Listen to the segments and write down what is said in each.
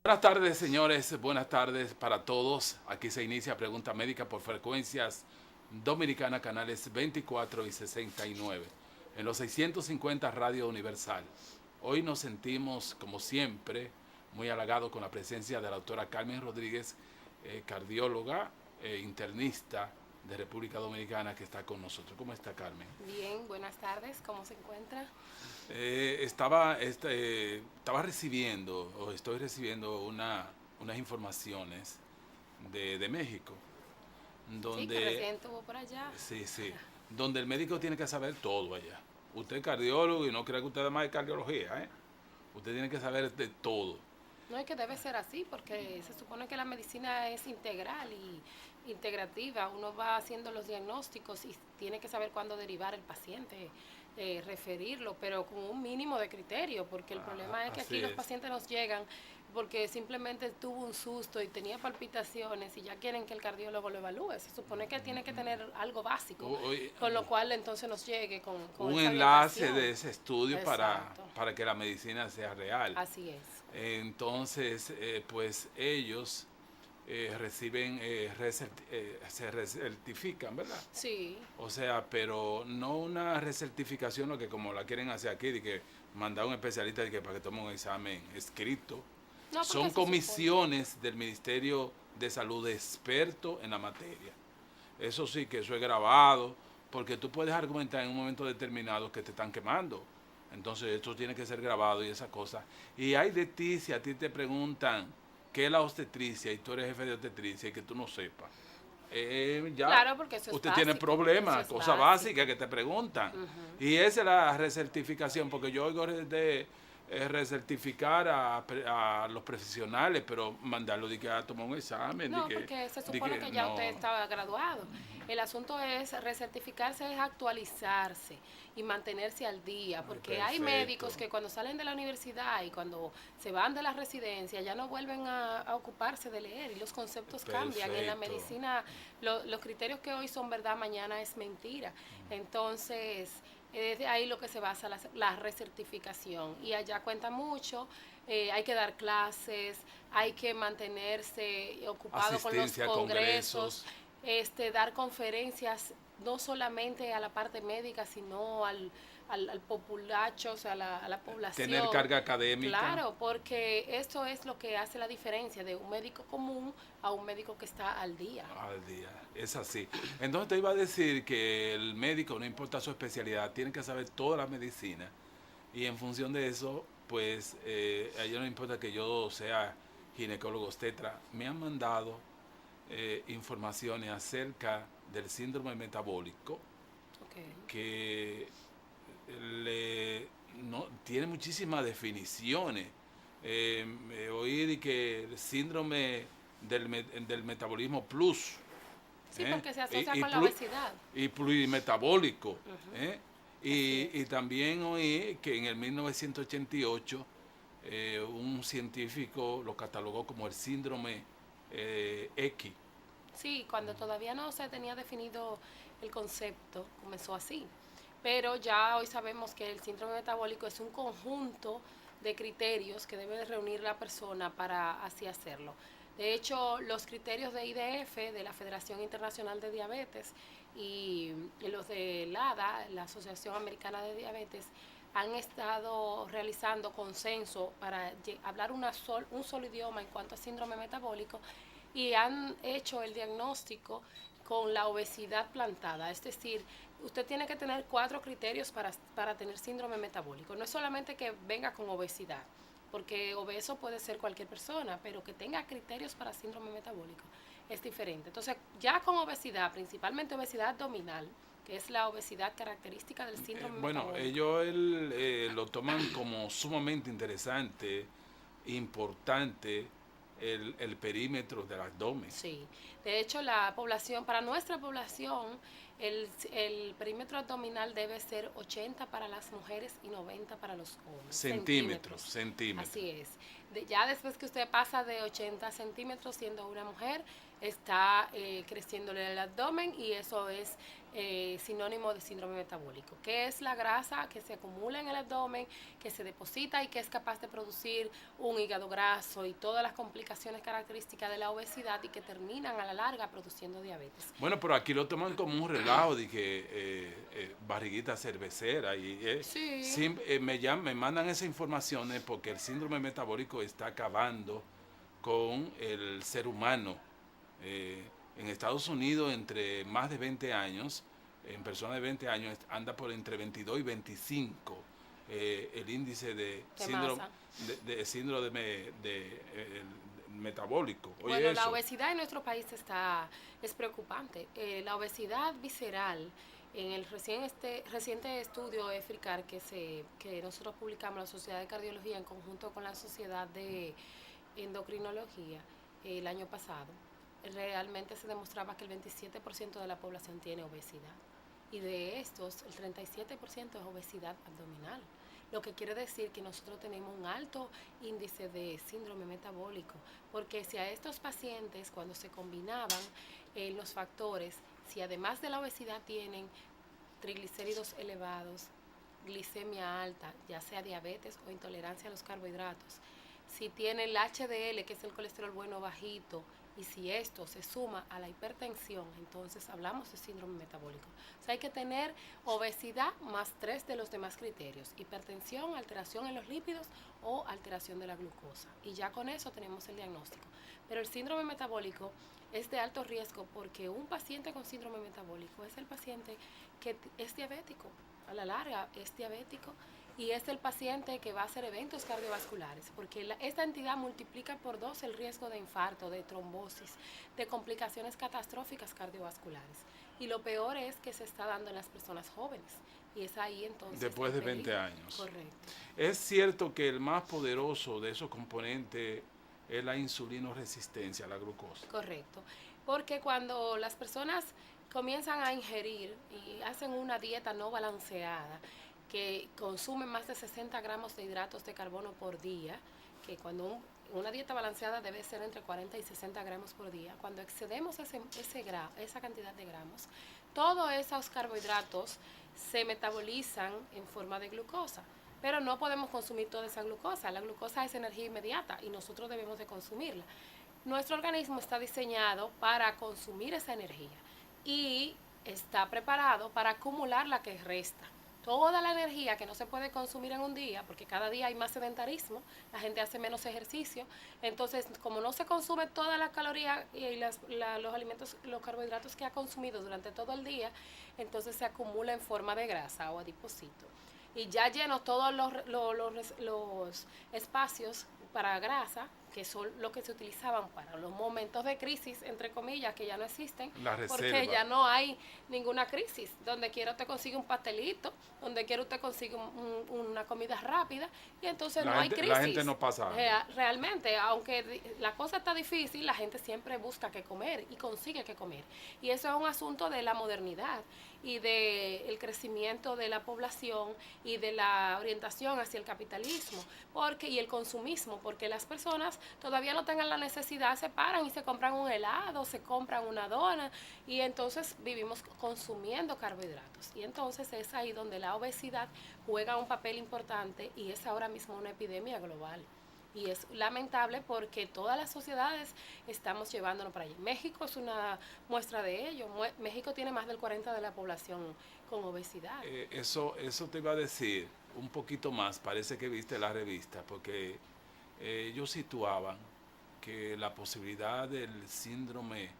Buenas tardes, señores. Buenas tardes para todos. Aquí se inicia Pregunta Médica por frecuencias Dominicana, canales 24 y 69, en los 650 Radio Universal. Hoy nos sentimos, como siempre, muy halagados con la presencia de la doctora Carmen Rodríguez, cardióloga e internista de República Dominicana, que está con nosotros. ¿Cómo está, Carmen? Bien, buenas tardes, ¿cómo se encuentra? Estaba recibiendo, o estoy recibiendo unas informaciones de México, Sí, que donde, recién estuvo por allá. sí, sí, donde el médico tiene que saber todo allá. Usted es cardiólogo y no crea que usted además de cardiología, ¿eh? Usted tiene que saber de todo. No es que debe ser así, porque se supone que la medicina es integral y integrativa. Uno va haciendo los diagnósticos y tiene que saber cuándo derivar el paciente, referirlo, pero con un mínimo de criterio, porque el problema es que Así aquí los es. pacientes nos llegan porque simplemente tuvo un susto y tenía palpitaciones y ya quieren que el cardiólogo lo evalúe. Se supone que tiene que tener algo básico, Hoy, con lo cual entonces nos llegue con un esa enlace orientación. de ese estudio Exacto, para que la medicina sea real. así es. Entonces, pues ellos reciben, se recertifican, ¿verdad? Sí. O sea, pero no una recertificación, lo que como la quieren hacer aquí, de que mandar a un especialista de que para que tome un examen escrito. No, porque Son se supone. comisiones del Ministerio de Salud de expertos en la materia. Eso sí, que eso es grabado, porque tú puedes argumentar en un momento determinado que te están quemando. Entonces esto tiene que ser grabado y esas cosas. Y hay de ti, si a ti te preguntan qué es la obstetricia y tú eres jefe de obstetricia y que tú no sepas, ya Claro, porque eso es usted tiene básico. Eso problemas, es cosas básicas básico. que te preguntan. Ujú. Y esa es la recertificación, porque yo oigo de recertificar a los profesionales, pero mandarlo de que a tomar un examen, No, porque se de supone que que ya usted no. estaba graduado. El asunto es recertificarse, es actualizarse y mantenerse al día, Ay, porque hay perfecto. médicos que cuando salen de la universidad y cuando se van de la residencia ya no vuelven a ocuparse de leer y los conceptos cambian. En la Perfecto. medicina los criterios que hoy son verdad, mañana es mentira. Entonces, es de ahí lo que se basa la recertificación. Y allá cuenta mucho, hay que dar clases, hay que mantenerse ocupado con los Asistencia a congresos, congresos, dar conferencias no solamente a la parte médica, sino al populacho, o sea, a la tener población. carga académica Claro, porque esto es lo que hace la diferencia de un médico común a un médico que está al día. al día. Es así. Entonces te iba a decir que el médico, no importa su especialidad, tiene que saber toda la medicina. Y en función de eso, pues a ellos no importa que yo sea ginecólogo obstetra, me han mandado informaciones acerca del síndrome metabólico Okay. que no, tiene muchísimas definiciones. Oí de que el síndrome del metabolismo plus, Sí, ¿eh? porque se asocia y, con la obesidad. y plurimetabólico. Ujú. ¿Eh? Así Y es. también oí que en el 1988 un científico lo catalogó como el síndrome X. Sí, cuando todavía no se tenía definido el concepto, comenzó así. Pero ya hoy sabemos que el síndrome metabólico es un conjunto de criterios que debe reunir la persona para así hacerlo. De hecho, los criterios de IDF, de la Federación Internacional de Diabetes, y los de LADA, la Asociación Americana de Diabetes, han estado realizando consenso para hablar un solo idioma en cuanto a síndrome metabólico y han hecho el diagnóstico con la obesidad plantada. Es decir, usted tiene que tener 4 criterios para tener síndrome metabólico. No es solamente que venga con obesidad, porque obeso puede ser cualquier persona, pero que tenga criterios para síndrome metabólico es diferente. Entonces, ya con obesidad, principalmente obesidad abdominal, que es la obesidad característica del síndrome Bueno, metabólico. ellos lo toman como sumamente interesante, importante, el perímetro del abdomen. Sí, de hecho la población, para nuestra población, el perímetro abdominal debe ser 80 para las mujeres y 90 para los hombres, Centímetros, centímetros. centímetros. Así es. Ya después que usted pasa de 80 centímetros siendo una mujer, está creciéndole el abdomen y eso es sinónimo de síndrome metabólico, que es la grasa que se acumula en el abdomen, que se deposita y que es capaz de producir un hígado graso y todas las complicaciones características de la obesidad y que terminan a la larga produciendo diabetes. Bueno, pero aquí lo toman como un relajo de que barriguita cervecera y Sí. me mandan esas informaciones porque el síndrome metabólico está acabando con el ser humano. En Estados Unidos, entre más de 20 años, en personas de 20 años, anda por entre 22 y 25 el índice de síndrome, Masa. metabólico. Oye, Bueno, la eso. obesidad en nuestro país es preocupante. La obesidad visceral, en el reciente estudio EFRICAR que nosotros publicamos, la Sociedad de Cardiología, en conjunto con la Sociedad de Endocrinología, el año pasado, realmente se demostraba que el 27% de la población tiene obesidad. Y de estos, el 37% es obesidad abdominal. Lo que quiere decir que nosotros tenemos un alto índice de síndrome metabólico, porque si a estos pacientes, cuando se combinaban los factores, si además de la obesidad tienen triglicéridos elevados, glicemia alta, ya sea diabetes o intolerancia a los carbohidratos, si tiene el HDL, que es el colesterol bueno bajito, y si esto se suma a la hipertensión, entonces hablamos de síndrome metabólico. O sea, hay que tener obesidad más 3 de los demás criterios: hipertensión, alteración en los lípidos o alteración de la glucosa. Y ya con eso tenemos el diagnóstico. Pero el síndrome metabólico es de alto riesgo porque un paciente con síndrome metabólico es el paciente que es diabético, a la larga es diabético, y es el paciente que va a hacer eventos cardiovasculares, porque esta entidad multiplica por 2 el riesgo de infarto, de trombosis, de complicaciones catastróficas cardiovasculares. Y lo peor es que se está dando en las personas jóvenes, y es ahí entonces... Después de 20 años. Correcto. Es cierto que el más poderoso de esos componentes es la insulinoresistencia, la glucosa. Correcto, porque cuando las personas comienzan a ingerir y hacen una dieta no balanceada, que consumen más de 60 gramos de hidratos de carbono por día, que cuando una dieta balanceada debe ser entre 40 y 60 gramos por día, cuando excedemos esa cantidad de gramos, todos esos carbohidratos se metabolizan en forma de glucosa. Pero no podemos consumir toda esa glucosa. La glucosa es energía inmediata y nosotros debemos de consumirla. Nuestro organismo está diseñado para consumir esa energía y está preparado para acumular la que resta. Toda la energía que no se puede consumir en un día, porque cada día hay más sedentarismo, la gente hace menos ejercicio, entonces como no se consume todas las calorías y los alimentos, los carbohidratos que ha consumido durante todo el día, entonces se acumula en forma de grasa o adiposito. Y ya lleno todos los espacios para grasa, que son los que se utilizaban para los momentos de crisis, entre comillas, que ya no existen, porque ya no hay ninguna crisis. Donde quiera usted consigue un pastelito, donde quiera usted consigue una comida rápida, y entonces no hay crisis. La gente no pasa. Realmente, aunque la cosa está difícil, la gente siempre busca qué comer y consigue qué comer. Y eso es un asunto de la modernidad y del crecimiento de la población y de la orientación hacia el capitalismo y el consumismo, porque las personas todavía no tengan la necesidad, se paran y se compran un helado, se compran una dona, y entonces vivimos consumiendo carbohidratos. Y entonces es ahí donde la obesidad juega un papel importante y es ahora mismo una epidemia global. Y es lamentable porque todas las sociedades estamos llevándonos para allá. México es una muestra de ello. México tiene más del 40% de la población con obesidad. Eso te iba a decir un poquito más, parece que viste la revista, porque ellos situaban que la posibilidad del síndrome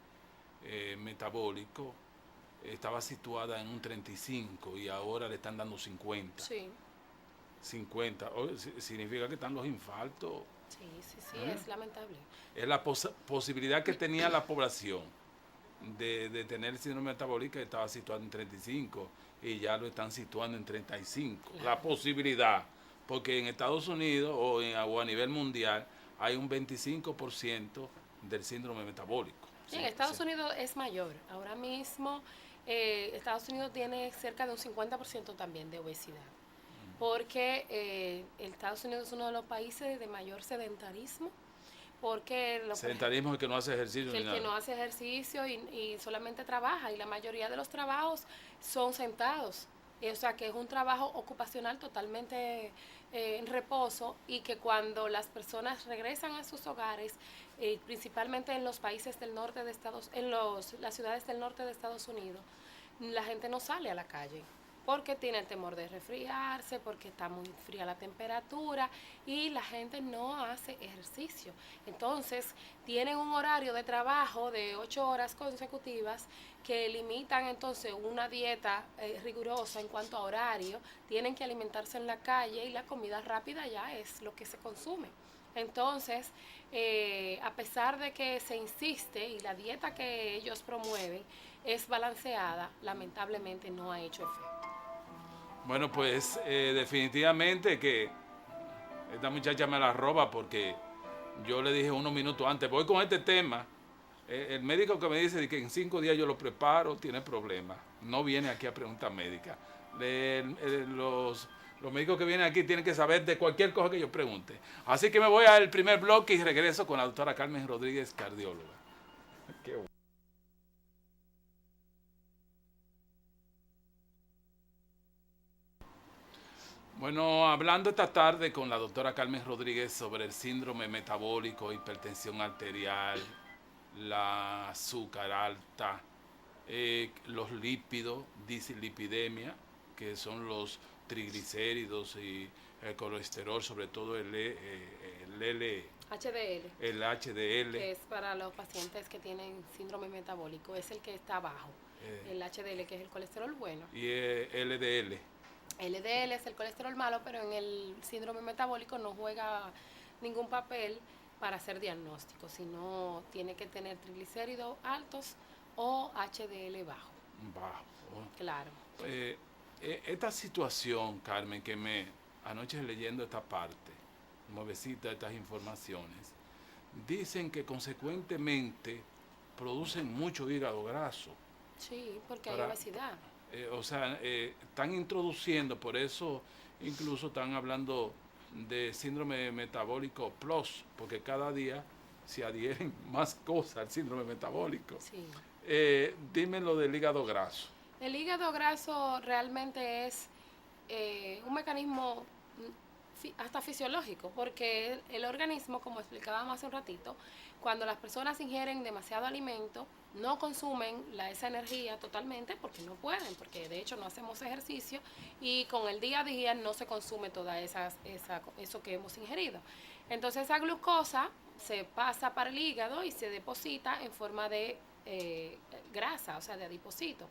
metabólico estaba situada en un 35 y ahora le están dando 50. Sí. 50. Significa que están los infartos. Sí, es lamentable. Es la posibilidad que tenía la población de tener síndrome metabólico, estaba situada en 35 y ya lo están situando en 35. Claro. La posibilidad, porque en Estados Unidos o a nivel mundial hay un 25% del síndrome metabólico. Sí, en Estados Unidos es mayor. Ahora mismo Estados Unidos tiene cerca de un 50% también de obesidad. Porque Estados Unidos es uno de los países de mayor sedentarismo, porque sedentarismo es el que no hace ejercicio que ni el que nada. no hace ejercicio y solamente trabaja, y la mayoría de los trabajos son sentados. O sea que es un trabajo ocupacional totalmente en reposo, y que cuando las personas regresan a sus hogares, principalmente en los países del norte de Estados, las ciudades del norte de Estados Unidos, la gente no sale a la calle porque tiene el temor de resfriarse, porque está muy fría la temperatura y la gente no hace ejercicio. Entonces, tienen un horario de trabajo de 8 horas consecutivas que limitan entonces una dieta rigurosa en cuanto a horario, tienen que alimentarse en la calle y la comida rápida ya es lo que se consume. Entonces, a pesar de que se insiste y la dieta que ellos promueven es balanceada, lamentablemente no ha hecho efecto. Bueno, pues definitivamente que esta muchacha me la roba porque yo le dije unos minutos antes, voy con este tema. El médico que me dice que en 5 días yo lo preparo tiene problemas. No viene aquí a preguntar médica. Los médicos que vienen aquí tienen que saber de cualquier cosa que yo pregunte. Así que me voy al primer bloque y regreso con la doctora Carmen Rodríguez, cardióloga. Qué bueno. Bueno, hablando esta tarde con la doctora Carmen Rodríguez sobre el síndrome metabólico, hipertensión arterial, la azúcar alta, los lípidos, dislipidemia, que son los triglicéridos y el colesterol, sobre todo HDL, el HDL. que es para los pacientes que tienen síndrome metabólico, es el que está bajo. El HDL, que es el colesterol bueno. Y LDL. LDL es el colesterol malo, pero en el síndrome metabólico no juega ningún papel para hacer diagnóstico, sino tiene que tener triglicéridos altos o HDL bajo. Bajo. Claro. Esta situación, Carmen, que anoche leyendo esta parte, nuevecita estas informaciones, dicen que consecuentemente producen mucho hígado graso. Sí, porque hay obesidad. Están introduciendo, por eso incluso están hablando de síndrome metabólico plus, porque cada día se adhieren más cosas al síndrome metabólico. Sí. Dime lo del hígado graso. El hígado graso realmente es un mecanismo hasta fisiológico, porque el organismo, como explicábamos hace un ratito, cuando las personas ingieren demasiado alimento, no consumen esa energía totalmente porque no pueden, porque de hecho no hacemos ejercicio y con el día a día no se consume toda eso que hemos ingerido. Entonces esa glucosa se pasa para el hígado y se deposita en forma de grasa, o sea, de adiposito.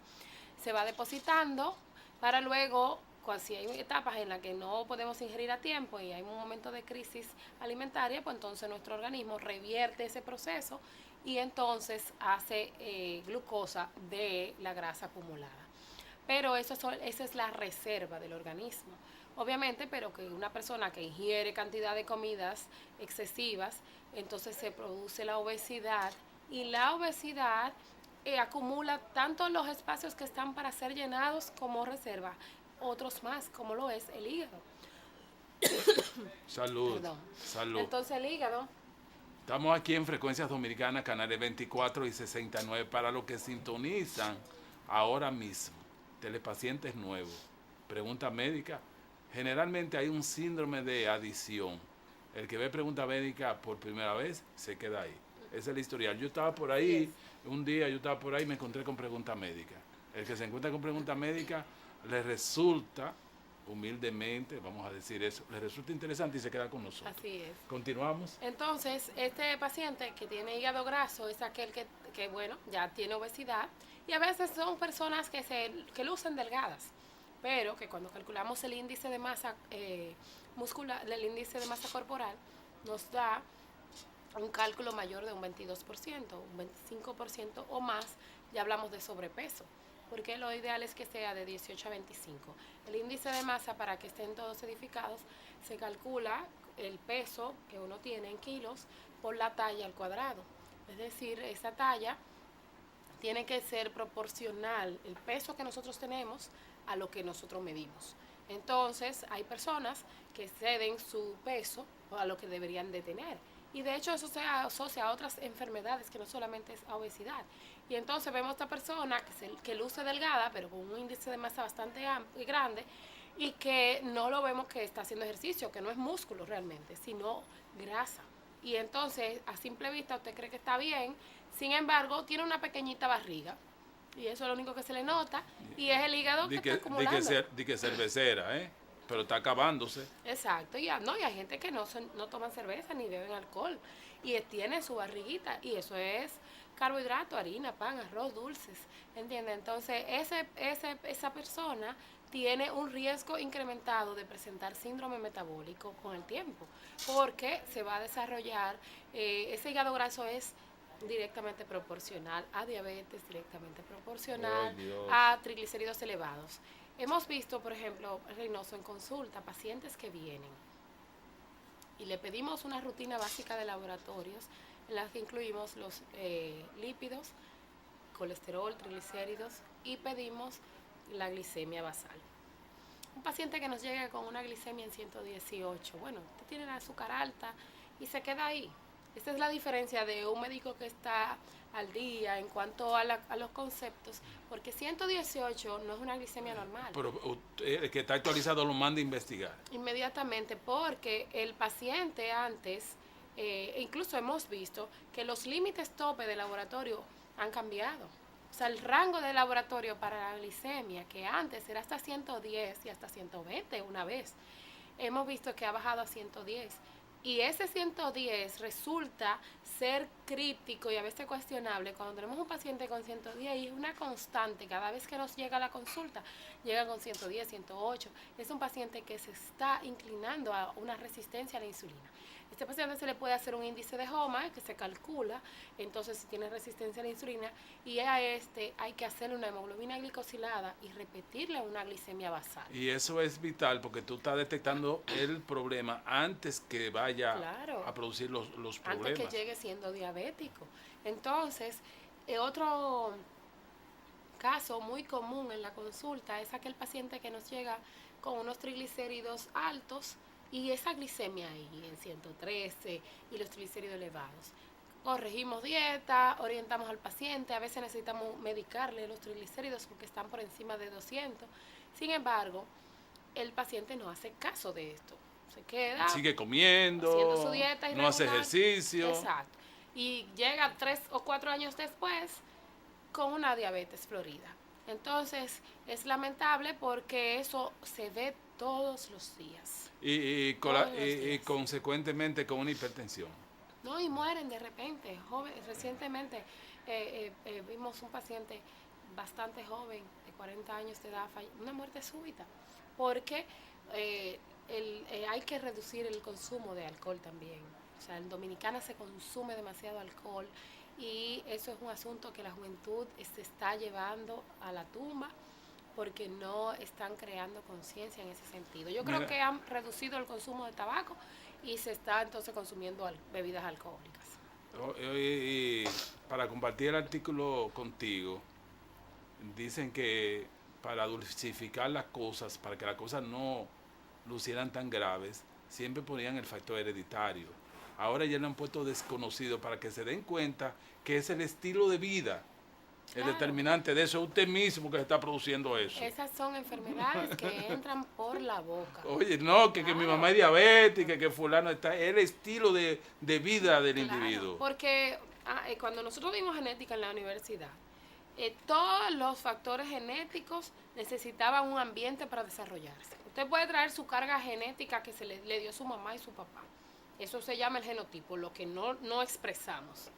Se va depositando para luego, si hay etapas en las que no podemos ingerir a tiempo y hay un momento de crisis alimentaria, pues entonces nuestro organismo revierte ese proceso y entonces hace glucosa de la grasa acumulada. Pero esa es la reserva del organismo. Obviamente, pero que una persona que ingiere cantidad de comidas excesivas, entonces se produce la obesidad, y la obesidad acumula tanto los espacios que están para ser llenados como reserva, otros más, como lo es el hígado. Salud. Perdón. Salud. Entonces el hígado. Estamos aquí en Frecuencias Dominicanas, canales 24 y 69, para los que sintonizan ahora mismo. Telepacientes nuevos. Pregunta médica. Generalmente hay un síndrome de adición. El que ve pregunta médica por primera vez se queda ahí. Ese es el historial. Yo estaba por ahí, un día yo estaba por ahí y me encontré con pregunta médica. El que se encuentra con pregunta médica le resulta, humildemente, vamos a decir eso, le resulta interesante y se queda con nosotros. Así es. Continuamos. Entonces, este paciente que tiene hígado graso es aquel que bueno, ya tiene obesidad, y a veces son personas que lucen delgadas, pero que cuando calculamos el índice de masa muscular, el índice de masa corporal, nos da un cálculo mayor de un 22%, un 25% o más, ya hablamos de sobrepeso, porque lo ideal es que sea de 18 a 25. El índice de masa, para que estén todos edificados, se calcula el peso que uno tiene en kilos por la talla al cuadrado. Es decir, esa talla tiene que ser proporcional, el peso que nosotros tenemos, a lo que nosotros medimos. Entonces, hay personas que ceden su peso a lo que deberían de tener. Y de hecho eso se asocia a otras enfermedades que no solamente es a obesidad. Y entonces vemos a esta persona que luce delgada, pero con un índice de masa bastante grande, y que no lo vemos que está haciendo ejercicio, que no es músculo realmente, sino grasa. Y entonces, a simple vista, usted cree que está bien, sin embargo, tiene una pequeñita barriga. Y eso es lo único que se le nota, y es el hígado que está acumulando. Di que cervecera, ¿eh? Pero está acabándose. Exacto, y, no, y hay gente que no toman cerveza ni beben alcohol, y tiene su barriguita, y eso es carbohidrato, harina, pan, arroz, dulces, ¿entiendes? Entonces, esa persona tiene un riesgo incrementado de presentar síndrome metabólico con el tiempo, porque se va a desarrollar, ese hígado graso es directamente proporcional a diabetes, directamente proporcional a triglicéridos elevados. Hemos visto, por ejemplo, Reynoso, en consulta, pacientes que vienen y le pedimos una rutina básica de laboratorios en la que incluimos los lípidos, colesterol, triglicéridos y pedimos la glicemia basal. Un paciente que nos llega con una glicemia en 118, bueno, usted tiene la azúcar alta y se queda ahí. Esta es la diferencia de un médico que está al día en cuanto a los conceptos, porque 118 no es una glicemia normal. Pero el que está actualizado lo manda a investigar. Inmediatamente, porque el paciente antes, incluso hemos visto que los límites tope de laboratorio han cambiado. O sea, el rango de laboratorio para la glicemia, que antes era hasta 110 y hasta 120 una vez, hemos visto que ha bajado a 110. Y ese 110 resulta ser crítico y a veces cuestionable cuando tenemos un paciente con 110 y es una constante. Cada vez que nos llega a la consulta, llega con 110, 108. Es un paciente que se está inclinando a una resistencia a la insulina. Este paciente se le puede hacer un índice de HOMA que se calcula, entonces si tiene resistencia a la insulina, y a este hay que hacerle una hemoglobina glicosilada y repetirle una glicemia basal. Y eso es vital porque tú estás detectando el problema antes que vaya a producir los problemas. Antes que llegue siendo diabético. Entonces, otro caso muy común en la consulta es aquel paciente que nos llega con unos triglicéridos altos y esa glicemia ahí en 113 y los triglicéridos elevados. Corregimos dieta, orientamos al paciente, a veces necesitamos medicarle los triglicéridos porque están por encima de 200. Sin embargo, el paciente no hace caso de esto. Se queda, sigue comiendo, haciendo su dieta irregular, no hace ejercicio. Exacto. Y llega 3 o 4 años después con una diabetes florida. Entonces, es lamentable porque eso se ve todos los días. Y consecuentemente con una hipertensión. No, y mueren de repente. Recientemente vimos un paciente bastante joven, de 40 años de edad, una muerte súbita, porque hay que reducir el consumo de alcohol también. O sea, en Dominicana se consume demasiado alcohol y eso es un asunto que la juventud se está llevando a la tumba porque no están creando conciencia en ese sentido. Yo creo que han reducido el consumo de tabaco y se está entonces consumiendo bebidas alcohólicas. Y para compartir el artículo contigo, dicen que para dulcificar las cosas, para que las cosas no lucieran tan graves, siempre ponían el factor hereditario. Ahora ya le han puesto desconocido para que se den cuenta que es el estilo de vida el determinante de eso. Es usted mismo que está produciendo eso. Esas son enfermedades que entran por la boca. Oye, no, que mi mamá es diabética, que fulano está... Es el estilo de vida del individuo. Porque cuando nosotros dimos genética en la universidad, todos los factores genéticos necesitaban un ambiente para desarrollarse. Usted puede traer su carga genética que le dio su mamá y su papá. Eso se llama el genotipo, lo que no expresamos.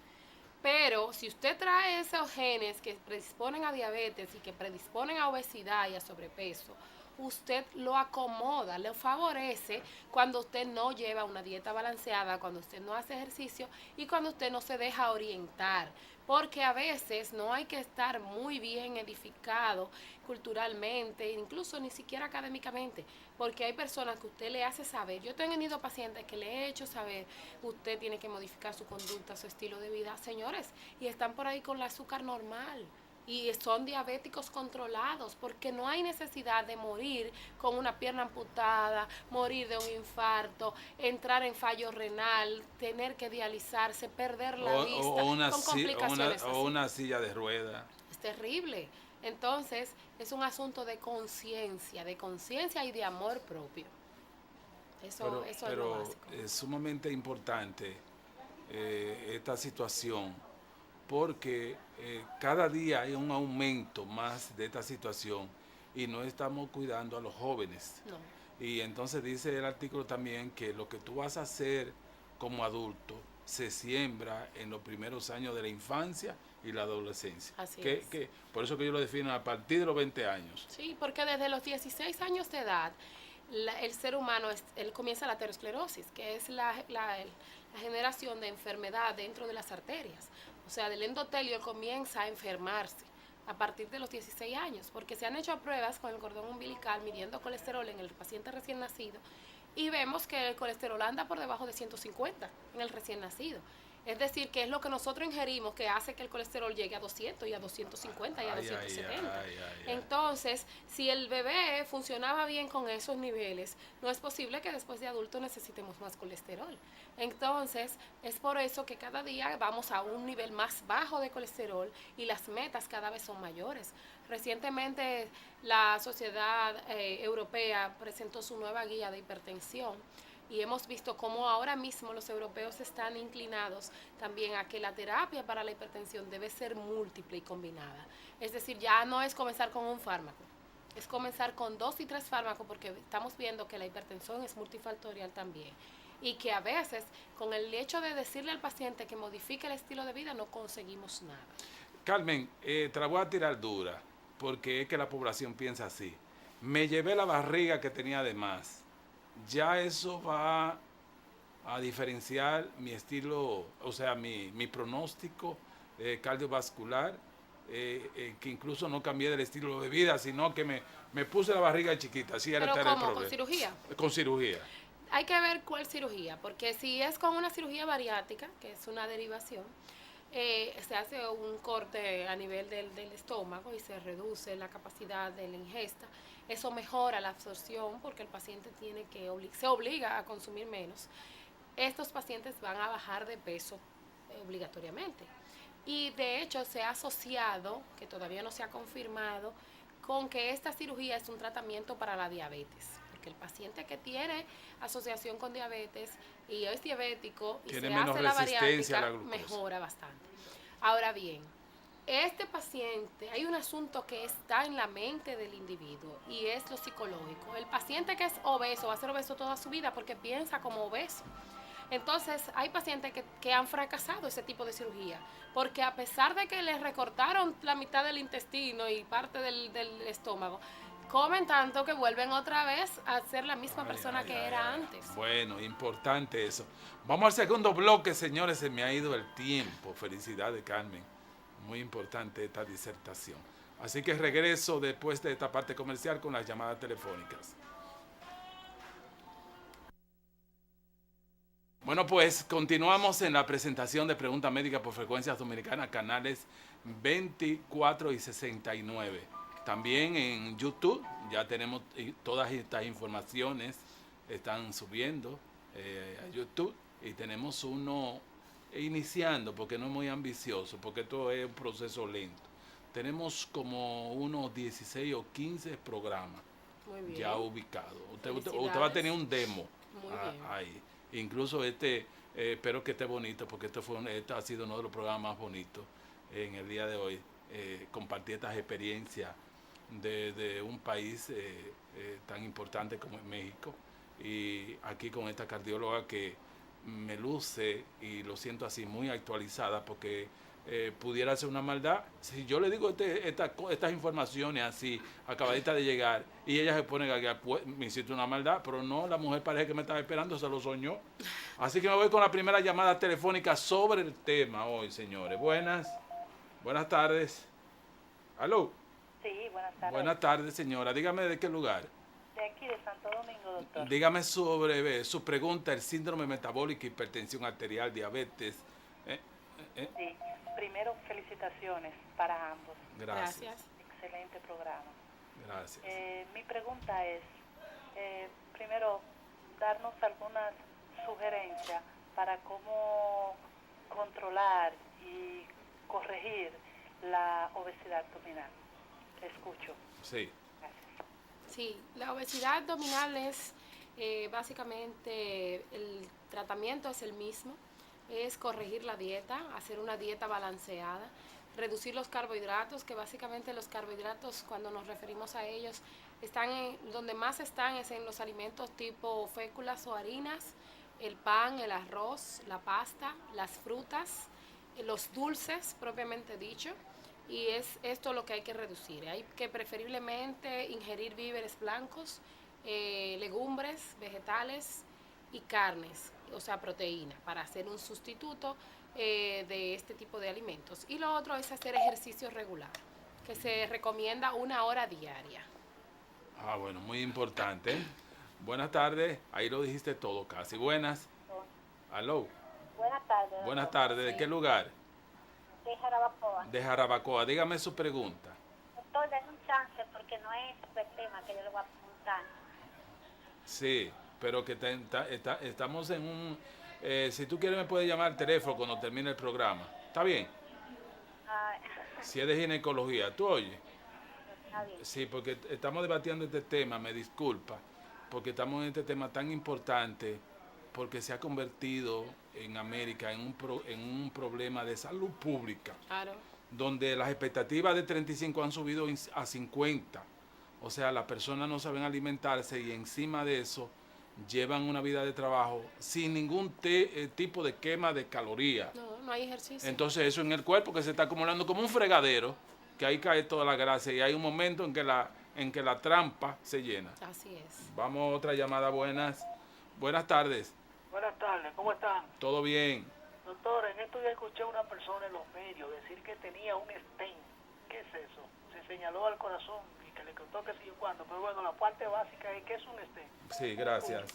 Pero si usted trae esos genes que predisponen a diabetes y que predisponen a obesidad y a sobrepeso, usted lo acomoda, lo favorece cuando usted no lleva una dieta balanceada, cuando usted no hace ejercicio y cuando usted no se deja orientar. Porque a veces no hay que estar muy bien edificado culturalmente, incluso ni siquiera académicamente, porque hay personas que usted le hace saber. Yo he tenido pacientes que le he hecho saber, usted tiene que modificar su conducta, su estilo de vida, señores, y están por ahí con el azúcar normal. y son diabéticos controlados porque no hay necesidad de morir con una pierna amputada, morir de un infarto, entrar en fallo renal, tener que dializarse, perder la vista, con complicaciones o así. una silla de rueda. Es terrible. Entonces, es un asunto de conciencia y de amor propio. Eso es lo Pero básico. es sumamente importante esta situación porque cada día hay un aumento más de esta situación y no estamos cuidando a los jóvenes. No. Y entonces dice el artículo también que lo que tú vas a hacer como adulto se siembra en los primeros años de la infancia y la adolescencia. Así Que, es. que, por eso que yo lo defino a partir de los 20 años. Sí, porque desde los 16 años de edad, el ser humano él comienza la aterosclerosis, que es la generación de enfermedad dentro de las arterias. O sea, del endotelio comienza a enfermarse a partir de los 16 años, porque se han hecho pruebas con el cordón umbilical midiendo colesterol en el paciente recién nacido y vemos que el colesterol anda por debajo de 150 en el recién nacido. Es decir, que es lo que nosotros ingerimos que hace que el colesterol llegue a 200 y a 250 y a 270. Entonces, si el bebé funcionaba bien con esos niveles, no es posible que después de adulto necesitemos más colesterol. Entonces, es por eso que cada día vamos a un nivel más bajo de colesterol y las metas cada vez son mayores. Recientemente la Sociedad Europea presentó su nueva guía de hipertensión y hemos visto cómo ahora mismo los europeos están inclinados también a que la terapia para la hipertensión debe ser múltiple y combinada. Es decir, ya no es comenzar con un fármaco, es comenzar con 2 y 3 fármacos porque estamos viendo que la hipertensión es multifactorial también y que a veces con el hecho de decirle al paciente que modifique el estilo de vida no conseguimos nada. Carmen, te la voy a tirar dura porque es que la población piensa así. Me llevé la barriga que tenía de más. Ya eso va a diferenciar mi estilo, o sea, mi pronóstico cardiovascular, que incluso no cambié del estilo de vida, sino que me puse la barriga chiquita, así era ¿Pero el cómo? problema. ¿Con cirugía? Con cirugía. Hay que ver cuál cirugía, porque si es con una cirugía bariátrica, que es una derivación, se hace un corte a nivel del estómago y se reduce la capacidad de la ingesta. Eso mejora la absorción porque el paciente se obliga a consumir menos. Estos pacientes van a bajar de peso obligatoriamente. Y de hecho se ha asociado, que todavía no se ha confirmado, con que esta cirugía es un tratamiento para la diabetes. Porque el paciente que tiene asociación con diabetes y es diabético y Tiene se menos hace la resistencia a la bariátrica, glucosa. mejora bastante. Ahora bien, este paciente, hay un asunto que está en la mente del individuo y es lo psicológico. El paciente que es obeso va a ser obeso toda su vida porque piensa como obeso. Entonces, hay pacientes que han fracasado ese tipo de cirugía, porque a pesar de que les recortaron la mitad del intestino y parte del estómago, comen tanto que vuelven otra vez a ser la misma persona que era antes. Bueno, importante eso. Vamos al segundo bloque, señores, se me ha ido el tiempo. Felicidades, Carmen. Muy importante esta disertación. Así que regreso después de esta parte comercial con las llamadas telefónicas. Bueno, pues continuamos en la presentación de Pregunta Médica por Frecuencias Dominicanas, canales 24 y 69. También en YouTube ya tenemos todas estas informaciones, están subiendo a YouTube y tenemos uno iniciando, porque no es muy ambicioso, porque esto es un proceso lento. Tenemos como unos 16 o 15 programas ya ubicados. Usted va a tener un demo ahí. Incluso espero que esté bonito, porque este ha sido uno de los programas más bonitos en el día de hoy. Compartir estas experiencias de un país tan importante como es México. Y aquí con esta cardióloga que me luce, y lo siento así, muy actualizada, porque pudiera ser una maldad. Si yo le digo estas informaciones así, acabaditas de llegar, y ella se pone a gaguear, pues me hiciste una maldad, pero no, la mujer parece que me estaba esperando, se lo soñó. Así que me voy con la primera llamada telefónica sobre el tema hoy, señores. Buenas tardes. ¿Aló? Sí, buenas tardes. Buenas tardes, señora. Dígame de qué lugar. De aquí, de Santo Domingo, doctor. Dígame sobre su pregunta, el síndrome metabólico, hipertensión arterial, diabetes. Sí. primero, felicitaciones para ambos. Gracias. Excelente programa. Gracias. Mi pregunta es, primero, darnos algunas sugerencias para cómo controlar y corregir la obesidad abdominal. Te escucho. Sí. Gracias. Sí, la obesidad abdominal es básicamente el tratamiento es el mismo, es corregir la dieta, hacer una dieta balanceada, reducir los carbohidratos, que básicamente los carbohidratos cuando nos referimos a ellos donde más están es en los alimentos tipo féculas o harinas, el pan, el arroz, la pasta, las frutas, los dulces propiamente dicho. Y es esto lo que hay que reducir. Hay que preferiblemente ingerir víveres blancos, legumbres, vegetales y carnes, o sea, proteína, para hacer un sustituto de este tipo de alimentos. Y lo otro es hacer ejercicio regular, que se recomienda 1 hora diaria. Bueno, muy importante. Buenas tardes, ahí lo dijiste todo casi. Buenas. Aló. Buenas tardes. Buenas tardes, ¿de qué lugar? De Jarabacoa. De Jarabacoa, dígame su pregunta. Doctor, denme un chance porque no es el tema que yo le voy a preguntar. Sí, pero que estamos en un... si tú quieres me puedes llamar al teléfono cuando termine el programa. ¿Está bien? Si es de ginecología, ¿tú oyes? Está bien. Sí, porque estamos debatiendo este tema, me disculpa, porque estamos en este tema tan importante, porque se ha convertido en América en un problema de salud pública, Claro. donde las expectativas de 35 han subido a 50. O sea, las personas no saben alimentarse y encima de eso llevan una vida de trabajo sin ningún tipo de quema de calorías. No hay ejercicio. Entonces eso en el cuerpo que se está acumulando como un fregadero, que ahí cae toda la grasa y hay un momento en que la trampa se llena. Así es. Vamos a otra llamada. Buenas tardes. Buenas tardes, ¿cómo están? ¿Todo bien? Doctor, en estos días escuché a una persona en los medios decir que tenía un stent. ¿Qué es eso? Se señaló al corazón y que le contó que sé yo cuándo, pero bueno, la parte básica es que es un stent. Sí, gracias.